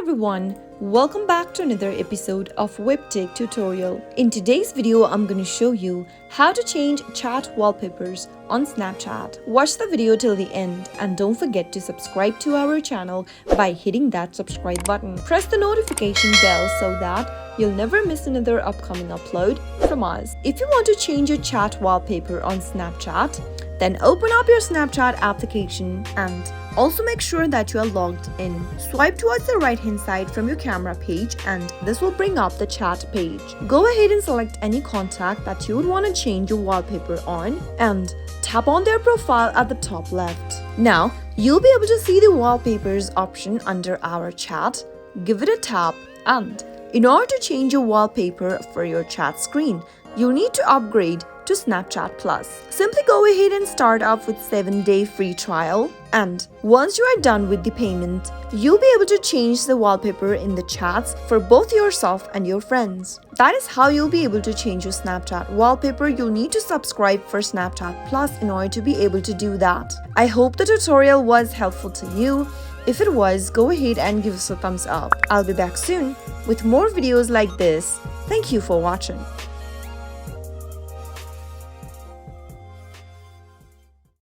everyone, welcome back to another episode of Webtech Tutorial. In today's video, I'm going to show you how to change chat wallpapers on Snapchat. Watch the video till the end and don't forget to subscribe to our channel by hitting that subscribe button. Press the notification bell so that you'll never miss another upcoming upload from us. If you want to change your chat wallpaper on Snapchat, then open up your Snapchat application and also make sure that you are logged in. Swipe towards the right hand side from your camera page and this will bring up the chat page. Go ahead and select any contact that you would want to change your wallpaper on and tap on their profile at the top left. Now, you'll be able to see the wallpapers option under our chat. Give it a tap and in order to change your wallpaper for your chat screen, you need to upgrade to Snapchat Plus. Simply go ahead and start off with 7-day free trial, and once you are done with the payment, you'll be able to change the wallpaper in the chats for both yourself and your friends. That is how you'll be able to change your Snapchat wallpaper. You'll need to subscribe for Snapchat Plus in order to be able to do that. I hope the tutorial was helpful to you. If it was, go ahead and give us a thumbs up. I'll be back soon with more videos like this. Thank you for watching.